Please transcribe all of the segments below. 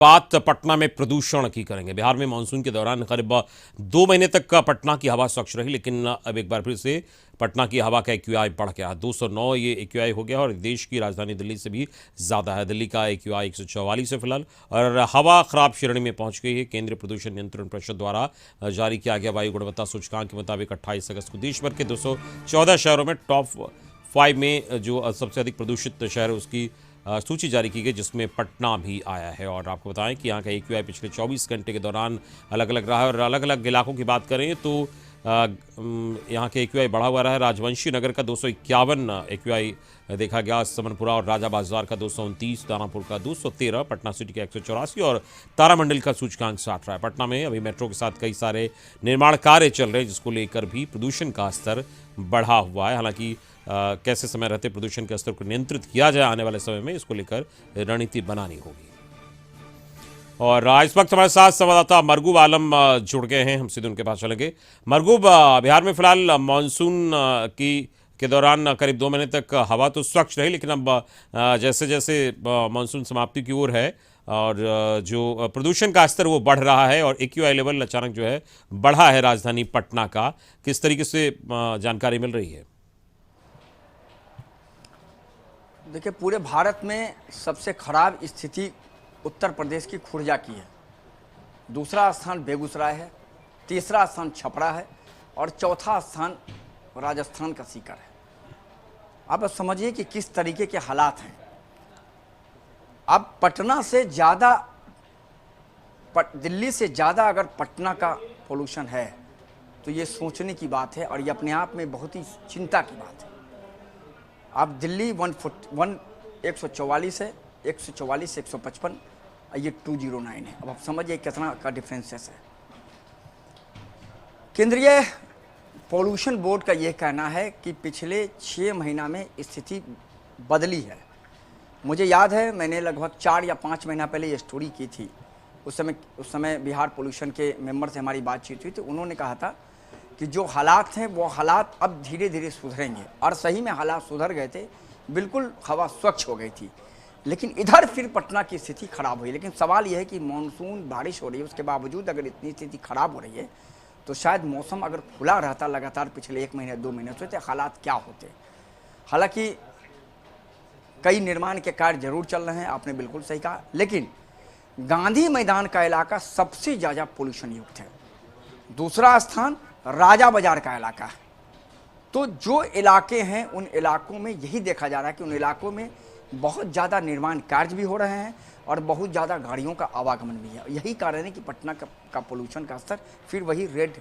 बात पटना में प्रदूषण की करेंगे। बिहार में मानसून के दौरान करीब 2 महीने तक का पटना की हवा स्वच्छ रही, लेकिन अब एक बार फिर से पटना की हवा का एक्यूआई बढ़ गया। 209 ये एक्यूआई हो गया और देश की राजधानी दिल्ली से भी ज़्यादा है। दिल्ली का एक्यूआई 144 है फिलहाल, और हवा खराब श्रेणी में पहुंच गई है। केंद्रीय प्रदूषण नियंत्रण परिषद द्वारा जारी किया गया वायु गुणवत्ता सूचकांक के मुताबिक 28 अगस्त को देश भर के 214 शहरों में टॉप 5 में जो सबसे अधिक प्रदूषित शहर है उसकी सूची जारी की गई, जिसमें पटना भी आया है। और आपको बताएं कि यहाँ का एक्यूआई पिछले 24 घंटे के दौरान अलग अलग रहा है। और अलग अलग इलाकों की बात करें तो यहाँ के एक्यूआई बढ़ा हुआ रहा है। राजवंशी नगर का 251 एक्यूआई देखा गया, समनपुरा और राजा बाजार का 229, दानापुर का 213, पटना सिटी का 184 और तारामंडल का सूचकांक 60 रहा है। पटना में अभी मेट्रो के साथ कई सारे निर्माण कार्य चल रहे हैं, जिसको लेकर भी प्रदूषण का स्तर बढ़ा हुआ है। हालांकि कैसे समय रहते प्रदूषण के स्तर को नियंत्रित किया जाए आने वाले समय में, इसको लेकर रणनीति बनानी होगी। और इस वक्त हमारे साथ संवाददाता मरगूब आलम जुड़ गए हैं, हम सीधे उनके पास चलेंगे। मरगूब, बिहार में फिलहाल मानसून के दौरान करीब 2 महीने तक हवा तो स्वच्छ रही, लेकिन अब जैसे जैसे मानसून समाप्ति की ओर है और जो प्रदूषण का स्तर वो बढ़ रहा है और एक्यूआई लेवल अचानक जो है बढ़ा है राजधानी पटना का, किस तरीके से जानकारी मिल रही है? देखिए, पूरे भारत में सबसे खराब स्थिति उत्तर प्रदेश की खुर्जा की है। दूसरा स्थान बेगूसराय है, तीसरा स्थान छपरा है और चौथा स्थान राजस्थान का सीकर है। अब समझिए कि किस तरीके के हालात हैं। अब पटना से ज़्यादा दिल्ली से ज़्यादा अगर पटना का पोल्यूशन है तो ये सोचने की बात है और ये अपने आप में बहुत ही चिंता की बात है। अब दिल्ली 144 है, 144 से 155, ये 209 है। अब आप समझिए कितना का डिफरेंसेस है। केंद्रीय पोल्यूशन बोर्ड का ये कहना है कि पिछले 6 महीना में स्थिति बदली है। मुझे याद है, मैंने लगभग 4 या 5 महीना पहले ये स्टोरी की थी। उस समय बिहार पोल्यूशन के मेंबर से हमारी बातचीत हुई, तो उन्होंने कहा था कि जो हालात हैं वो हालात अब धीरे धीरे सुधरेंगे, और सही में हालात सुधर गए थे। बिल्कुल हवा स्वच्छ हो गई थी, लेकिन इधर फिर पटना की स्थिति खराब हुई। लेकिन सवाल यह है कि मानसून बारिश हो रही है, उसके बावजूद अगर इतनी स्थिति खराब हो रही है तो शायद मौसम अगर खुला रहता लगातार पिछले 1 महीने 2 महीने से, तो हालात क्या होते। हालांकि कई निर्माण के कार्य जरूर चल रहे हैं, आपने बिल्कुल सही कहा, लेकिन गांधी मैदान का इलाका सबसे ज़्यादा पोल्यूशन युक्त है। दूसरा स्थान राजा बाजार का इलाका है। तो जो इलाके हैं उन इलाकों में यही देखा जा रहा है कि उन इलाकों में बहुत ज़्यादा निर्माण कार्य भी हो रहे हैं और बहुत ज़्यादा गाड़ियों का आवागमन भी है। यही कारण है कि पटना का पोल्यूशन का स्तर फिर वही रेड।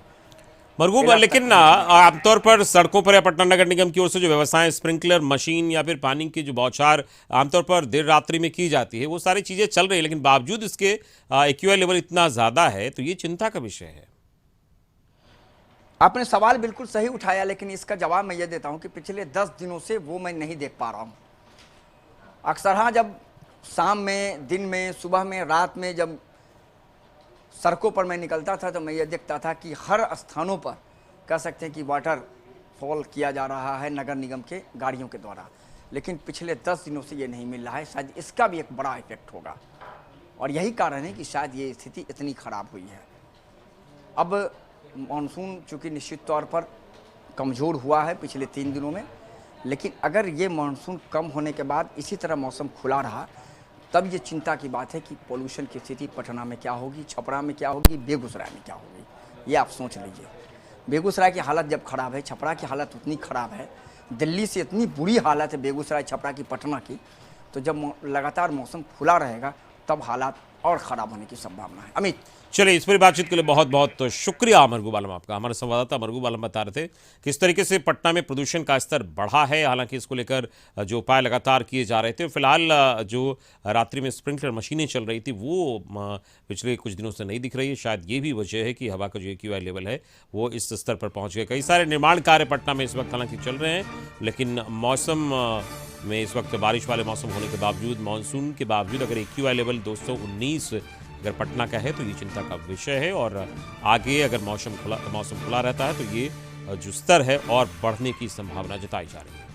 मरगूब, लेकिन आमतौर पर सड़कों पर या पटना नगर निगम की ओर से जो व्यवस्थाएं, स्प्रिंकलर मशीन या फिर पानी की जो बौछार आमतौर पर देर रात्रि में की जाती है, वो सारी चीज़ें चल रही है, लेकिन बावजूद इसके एक्यूआई लेवल इतना ज़्यादा है, तो ये चिंता का विषय है। आपने सवाल बिल्कुल सही उठाया, लेकिन इसका जवाब मैं ये देता हूं कि पिछले 10 दिनों से वो मैं नहीं देख पा रहा हूं। अक्सर हाँ, जब शाम में, दिन में, सुबह में, रात में जब सड़कों पर मैं निकलता था तो मैं ये देखता था कि हर स्थानों पर कह सकते हैं कि वाटर फॉल किया जा रहा है नगर निगम के गाड़ियों के द्वारा। लेकिन पिछले 10 दिनों से ये नहीं मिल रहा है। शायद इसका भी एक बड़ा इफेक्ट होगा और यही कारण है कि शायद ये स्थिति इतनी खराब हुई है। अब मानसून चूँकि निश्चित तौर पर कमज़ोर हुआ है पिछले 3 दिनों में, लेकिन अगर ये मानसून कम होने के बाद इसी तरह मौसम खुला रहा तब ये चिंता की बात है कि पोल्यूशन की स्थिति पटना में क्या होगी, छपरा में क्या होगी, बेगूसराय में क्या होगी। ये आप सोच लीजिए। बेगूसराय की हालत जब खराब है, छपरा की हालत उतनी खराब है, दिल्ली से इतनी बुरी हालत है बेगूसराय, छपरा की, पटना की, तो जब लगातार मौसम खुला रहेगा तब हालात और ख़राब होने की संभावना है। अमित, चलिए, इस पर बातचीत के लिए बहुत बहुत शुक्रिया मरगूब आलम आपका। हमारे संवाददाता मरगूब आलम बता रहे थे किस तरीके से पटना में प्रदूषण का स्तर बढ़ा है। हालांकि इसको लेकर जो उपाय लगातार किए जा रहे थे, फिलहाल जो रात्रि में स्प्रिंकलर मशीनें चल रही थी वो पिछले कुछ दिनों से नहीं दिख रही है। शायद ये भी वजह है कि हवा का जो एक्यूआई लेवल है वो इस स्तर पर पहुँच गए। कई सारे निर्माण कार्य पटना में इस वक्त हालांकि चल रहे हैं, लेकिन मौसम में इस वक्त बारिश वाले मौसम होने के बावजूद, मानसून के बावजूद अगर एक्यूआई लेवल 219 अगर पटना का है तो ये चिंता का विषय है। और आगे अगर मौसम खुला रहता है तो ये जो स्तर है और बढ़ने की संभावना जताई जा रही है।